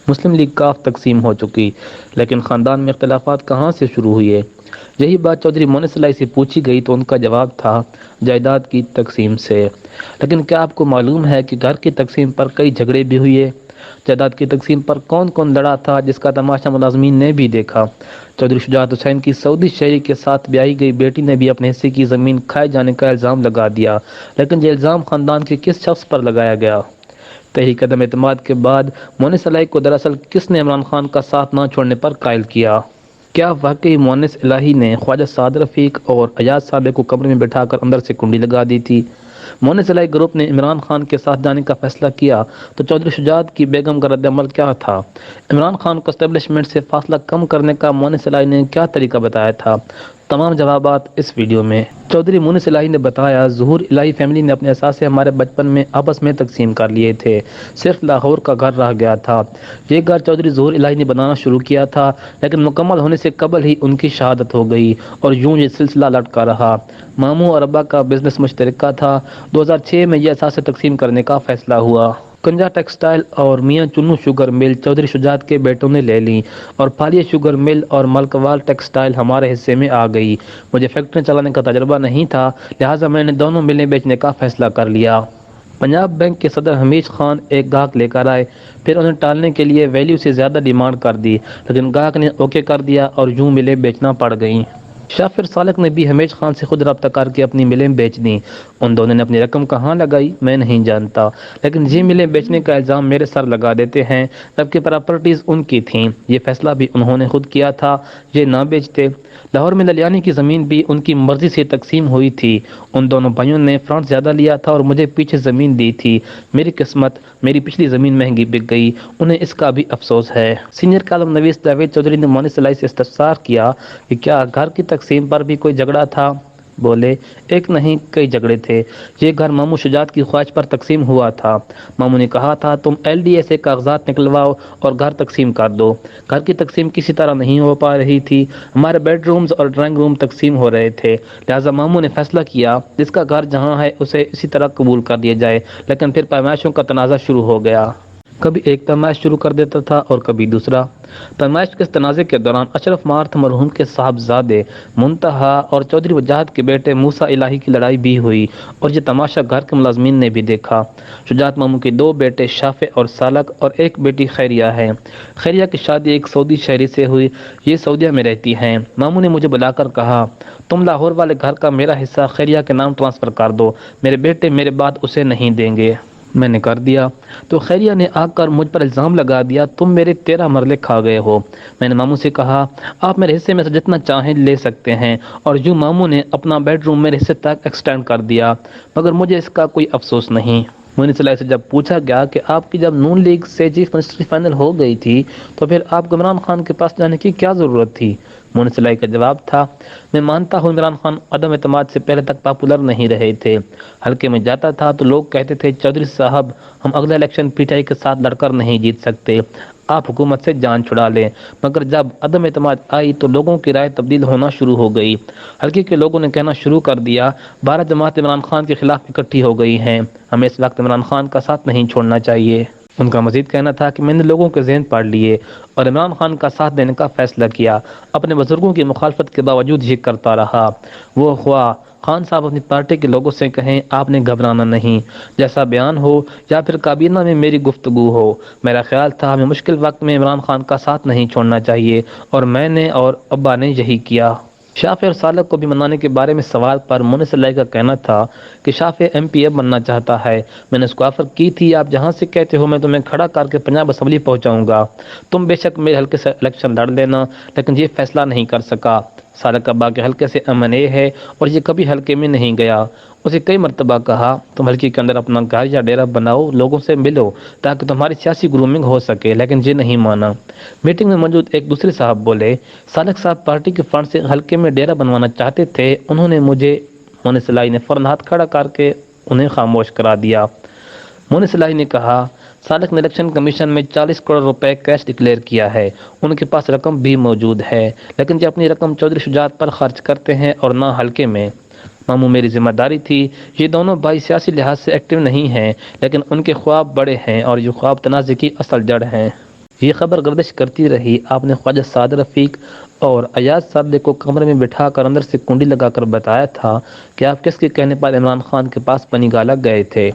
مسلم league کاف تقسیم ہو چکی، لیکن خاندان میں اختلافات کہاں سے شروع ہوئے؟ یہی بات چودھری مونس لائی سے پوچھی گئی تو ان کا جواب تھا جائیداد کی تقسیم سے۔ لیکن کیا آپ کو معلوم ہے کہ گھر کی تقسیم پر کئی جھگڑے بھی ہوئے؟ جائیداد کی تقسیم پر کون کون لڑا تھا، جس کا تماشا ملازمین نے بھی دیکھا؟ چودھری شجاعت حسین کی سعودی شہری کے ساتھ بیائی گئی بیٹی نے بھی اپنے حصے کی زمین کھائے جانے کا الزام لگا دیا، لیکن یہ الزام خاندان کے کس شخص پر لگایا گیا؟ تحریک عدم اعتماد کے بعد مونس الہی کو دراصل کس نے عمران خان کا ساتھ نہ چھوڑنے پر قائل کیا؟ کیا واقعی مونس الہی نے خواجہ سعد رفیق اور ایاز صابر کو کمرے میں بٹھا کر اندر سے کنڈی لگا دی تھی؟ مونس الہی گروپ نے عمران خان کے ساتھ جانے کا فیصلہ کیا تو چودھری شجاعت کی بیگم کا رد عمل کیا تھا؟ عمران خان کو اسٹیبلشمنٹ سے فاصلہ کم کرنے کا مونس الہی نے کیا طریقہ بتایا تھا؟ تمام جوابات اس ویڈیو میں۔ چودھری مونس الہی نے بتایا، ظہور الہی فیملی نے اپنے اثاثے ہمارے بچپن میں آپس میں تقسیم کر لیے تھے، صرف لاہور کا گھر رہ گیا تھا۔ یہ گھر چودھری ظہور الہی نے بنانا شروع کیا تھا، لیکن مکمل ہونے سے قبل ہی ان کی شہادت ہو گئی اور یوں یہ سلسلہ لٹکا رہا۔ ماموں اور ابا کا بزنس مشترکہ تھا۔ 2006 میں یہ اثاثے تقسیم کرنے کا فیصلہ ہوا۔ کنجا ٹیکسٹائل اور میاں چنو شوگر مل چودھری شجاعت کے بیٹوں نے لے لیں اور پھالیہ شوگر مل اور ملکوال ٹیکسٹائل ہمارے حصے میں آ گئی۔ مجھے فیکٹری چلانے کا تجربہ نہیں تھا، لہٰذا میں نے دونوں ملیں بیچنے کا فیصلہ کر لیا۔ پنجاب بینک کے صدر حمیش خان ایک گاہک لے کر آئے، پھر انہیں ٹالنے کے لیے ویلیو سے زیادہ ڈیمانڈ کر دی، لیکن گاہک نے اوکے کر دیا اور یوں ملیں بیچنا پڑ گئیں۔ شافر سالک نے بھی حمیش خان سے خود رابطہ کر کے اپنی ملیں بیچ دیں۔ ان دونوں نے اپنی رقم کہاں لگائی میں نہیں جانتا، لیکن یہ ملیں بیچنے کا الزام میرے سر لگا دیتے ہیں، جبکہ پراپرٹیز ان کی تھیں۔ یہ فیصلہ بھی انہوں نے خود کیا تھا، یہ نہ بیچتے۔ لاہور میں للیانی کی زمین بھی ان کی مرضی سے تقسیم ہوئی تھی۔ ان دونوں بھائیوں نے فرنٹ زیادہ لیا تھا اور مجھے پیچھے زمین دی تھی۔ میری قسمت، میری پچھلی زمین مہنگی بک گئی، انہیں اس کا بھی افسوس ہے۔ سینئر کالم نویس جاوید چودھری نے مونس الہی سے استفسار کیا کہ کیا گھر کی تقسیم پر بھی کوئی جھگڑا تھا؟ بولے، ایک نہیں کئی جھگڑے تھے۔ یہ گھر ماموں شجاعت کی خواہش پر تقسیم ہوا تھا۔ ماموں نے کہا تھا تم LDA سے کاغذات نکلواؤ اور گھر تقسیم کر دو۔ گھر کی تقسیم کسی طرح نہیں ہو پا رہی تھی، ہمارے بیڈ رومز اور ڈرائنگ روم تقسیم ہو رہے تھے، لہٰذا ماموں نے فیصلہ کیا جس کا گھر جہاں ہے اسے اسی طرح قبول کر دیا جائے، لیکن پھر پیمائشوں کا تنازع شروع ہو گیا۔ کبھی ایک پیمائش شروع کر دیتا تھا اور کبھی دوسرا۔ پیمائش کے اس تنازع کے دوران اشرف مارتھ مرحوم کے صاحبزادے منتہا اور چودھری وجاہت کے بیٹے موسیٰ الہی کی لڑائی بھی ہوئی اور یہ تماشا گھر کے ملازمین نے بھی دیکھا۔ شجاعت ماموں کے دو بیٹے شافع اور سالک اور ایک بیٹی خیریہ ہے۔ خیریہ کی شادی ایک سعودی شہری سے ہوئی، یہ سعودیہ میں رہتی ہیں۔ ماموں نے مجھے بلا کر کہا تم لاہور والے گھر کا میرا حصہ خیریہ کے نام ٹرانسفر کر دو، میرے بیٹے میرے بعد اسے نہیں دیں گے۔ میں نے کر دیا تو خیریہ نے آ کر مجھ پر الزام لگا دیا تم میرے 13 مرلے کھا گئے ہو۔ میں نے ماموں سے کہا آپ میرے حصے میں سے جتنا چاہیں لے سکتے ہیں، اور یوں ماموں نے اپنا بیڈ روم میرے حصے تک ایکسٹینڈ کر دیا، مگر مجھے اس کا کوئی افسوس نہیں۔ مونس الہی سے جب پوچھا گیا کہ آپ کی جب نون لیگ سے چیف منسٹری فائنل ہو گئی تھی تو پھر آپ کو عمران خان کے پاس جانے کی کیا ضرورت تھی؟ مونس الہی کا جواب تھا میں مانتا ہوں عمران خان عدم اعتماد سے پہلے تک پاپولر نہیں رہے تھے۔ حلقے میں جاتا تھا تو لوگ کہتے تھے چودھری صاحب ہم اگلا الیکشن PTI کے ساتھ لڑ کر نہیں جیت سکتے، آپ حکومت سے جان چھڑا لیں، مگر جب عدم اعتماد آئی تو لوگوں کی رائے تبدیل ہونا شروع ہو گئی۔ حلقے کے لوگوں نے کہنا شروع کر دیا 12 جماعتیں عمران خان کے خلاف اکٹھی ہو گئی ہیں، ہمیں اس وقت عمران خان کا ساتھ نہیں چھوڑنا چاہیے۔ ان کا مزید کہنا تھا کہ میں نے لوگوں کے ذہن پڑھ لیے اور عمران خان کا ساتھ دینے کا فیصلہ کیا، اپنے بزرگوں کی مخالفت کے باوجود یہ کرتا رہا۔ وہ خواہ خان صاحب اپنی پارٹی کے لوگوں سے کہیں آپ نے گھبرانا نہیں، جیسا بیان ہو یا پھر کابینہ میں میری گفتگو ہو، میرا خیال تھا ہمیں مشکل وقت میں عمران خان کا ساتھ نہیں چھوڑنا چاہیے، اور میں نے اور ابا نے یہی کیا۔ شافع اور سالک کو بھی منانے کے بارے میں سوال پر مونس الہی کا کہنا تھا کہ شافع MP اب بننا چاہتا ہے، میں نے اس کو آفر کی تھی آپ جہاں سے کہتے ہو میں تمہیں کھڑا کر کے پنجاب اسمبلی پہنچاؤں گا، تم بے شک میرے حلقے سے الیکشن لڑ لینا، لیکن یہ فیصلہ نہیں کر سکا۔ سالک ابا کے حلقے سے MNA ہے اور یہ کبھی حلقے میں نہیں گیا، اسے کئی مرتبہ کہا تم حلقے کے اندر اپنا گھر یا ڈیرا بناؤ، لوگوں سے ملو تاکہ تمہاری سیاسی گرومنگ ہو سکے، لیکن یہ نہیں مانا۔ میٹنگ میں موجود ایک دوسرے صاحب بولے سالک صاحب پارٹی کے فنڈ سے حلقے میں ڈیرا بنوانا چاہتے تھے، انہوں نے مجھے مونس الہی نے فوراً ہاتھ کھڑا کر کے انہیں خاموش کرا دیا۔ مونس الہی نے کہا سالک نے الیکشن کمیشن میں 40 کروڑ روپے کیش ڈکلیئر کیا ہے، ان کے پاس رقم بھی موجود ہے، لیکن یہ اپنی رقم چودھری شجاعت پر خرچ کرتے ہیں اور نہ حلقے میں۔ ماموں میری ذمہ داری تھی، یہ دونوں بھائی سیاسی لحاظ سے ایکٹیو نہیں ہیں، لیکن ان کے خواب بڑے ہیں اور یہ خواب تنازع کی اصل جڑ ہیں۔ یہ خبر گردش کرتی رہی۔ آپ نے خواجہ سعد رفیق اور ایاز صادق کو کمرے میں بٹھا کر اندر سے کنڈی لگا کر بتایا تھا کہ آپ کس کے کہنے پر عمران خان کے پاس پنی گالہ گئے تھے۔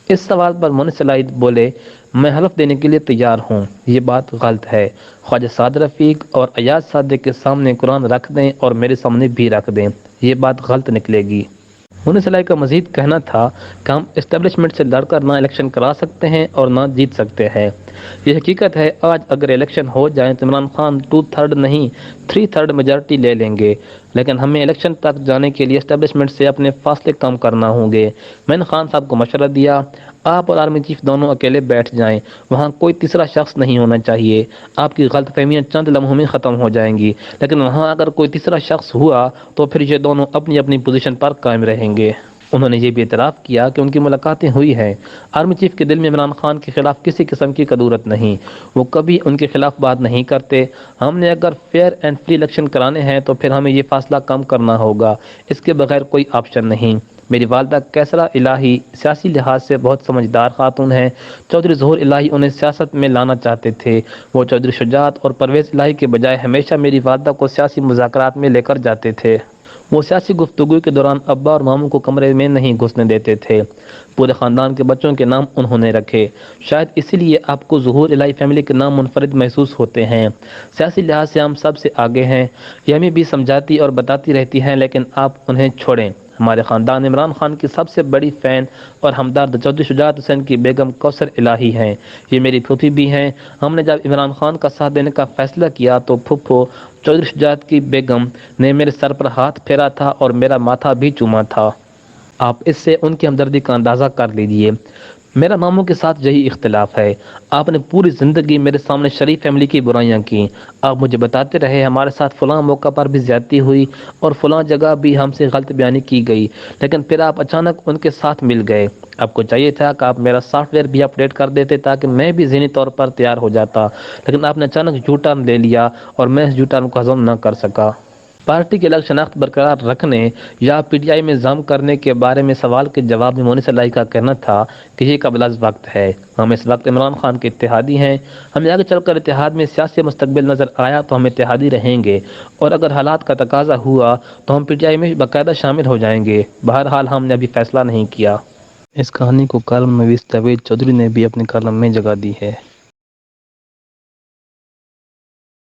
اس سوال پر مونس سعید بولے، میں حلف دینے کے لیے تیار ہوں، یہ بات غلط ہے۔ خواجہ سعد رفیق اور ایاز صادق کے سامنے قرآن رکھ دیں اور میرے سامنے بھی رکھ دیں، یہ بات غلط نکلے گی۔ مونس سلائی کا مزید کہنا تھا کہ ہم اسٹیبلشمنٹ سے لڑ کر نہ الیکشن کرا سکتے ہیں اور نہ جیت سکتے ہیں۔ یہ حقیقت ہے، آج اگر الیکشن ہو جائیں تو عمران خان 2/3 نہیں 3/3 میجارٹی لے لیں گے، لیکن ہمیں الیکشن تک جانے کے لیے اسٹیبلشمنٹ سے اپنے فاصلے کم کرنا ہوں گے۔ میں نے خان صاحب کو مشورہ دیا، آپ اور آرمی چیف دونوں اکیلے بیٹھ جائیں، وہاں کوئی تیسرا شخص نہیں ہونا چاہیے۔ آپ کی غلط فہمیاں چند لمحوں میں ختم ہو جائیں گی، لیکن وہاں اگر کوئی تیسرا شخص ہوا تو پھر یہ دونوں اپنی اپنی پوزیشن پر قائم رہیں گے۔ انہوں نے یہ بھی اعتراف کیا کہ ان کی ملاقاتیں ہوئی ہیں۔ آرمی چیف کے دل میں عمران خان کے خلاف کسی قسم کی کدورت نہیں، وہ کبھی ان کے خلاف بات نہیں کرتے۔ ہم نے اگر فیئر اینڈ فری الیکشن کرانے ہیں تو پھر ہمیں یہ فاصلہ کم کرنا ہوگا، اس کے بغیر کوئی آپشن نہیں۔ میری والدہ کیسرا الہی سیاسی لحاظ سے بہت سمجھدار خاتون ہیں۔ چودھری ظہور الہی انہیں سیاست میں لانا چاہتے تھے۔ وہ چودھری شجاعت اور پرویز الہی کے بجائے ہمیشہ میری والدہ کو سیاسی مذاکرات میں لے کر جاتے تھے۔ وہ سیاسی گفتگو کے دوران ابا اور ماموں کو کمرے میں نہیں گھسنے دیتے تھے۔ پورے خاندان کے بچوں کے نام انہوں نے رکھے، شاید اسی لیے آپ کو ظہور الہی فیملی کے نام منفرد محسوس ہوتے ہیں۔ سیاسی لحاظ سے ہم سب سے آگے ہیں، یہ ہمیں بھی سمجھاتی اور بتاتی رہتی ہیں، لیکن آپ انہیں چھوڑیں۔ ہمارے خاندان عمران خان کی سب سے بڑی فین اور ہمدرد چودھری شجاعت حسین کی بیگم کوثر الہی ہیں، یہ میری پھوپھی بھی ہیں۔ ہم نے جب عمران خان کا ساتھ دینے کا فیصلہ کیا تو پھوپھو چودھری شجاعت کی بیگم نے میرے سر پر ہاتھ پھیرا تھا اور میرا ماتھا بھی چوما تھا۔ آپ اس سے ان کی ہمدردی کا اندازہ کر لیجئے۔ میرا ماموں کے ساتھ یہی اختلاف ہے۔ آپ نے پوری زندگی میرے سامنے شریف فیملی کی برائیاں کی۔ آپ مجھے بتاتے رہے ہمارے ساتھ فلاں موقع پر بھی زیادتی ہوئی اور فلاں جگہ بھی ہم سے غلط بیانی کی گئی، لیکن پھر آپ اچانک ان کے ساتھ مل گئے۔ آپ کو چاہیے تھا کہ آپ میرا سافٹ ویئر بھی اپڈیٹ کر دیتے تاکہ میں بھی ذہنی طور پر تیار ہو جاتا، لیکن آپ نے اچانک یو ٹرن لے لیا اور میں اس یو ٹرن کو ہضم نہ کر سکا۔ پارٹی کی الگ شناخت برقرار رکھنے یا پی ٹی آئی میں ضم کرنے کے بارے میں سوال کے جواب میں مونس الہی کا کہنا تھا کہ یہ قبل از وقت ہے۔ ہم اس وقت عمران خان کے اتحادی ہیں، ہمیں آگے چل کر اتحاد میں سیاسی مستقبل نظر آیا تو ہم اتحادی رہیں گے، اور اگر حالات کا تقاضا ہوا تو ہم پی ٹی آئی میں باقاعدہ شامل ہو جائیں گے۔ بہرحال ہم نے ابھی فیصلہ نہیں کیا۔ اس کہانی کو کالم نویس جاوید چودھری نے بھی اپنے کالم میں جگہ دی ہے۔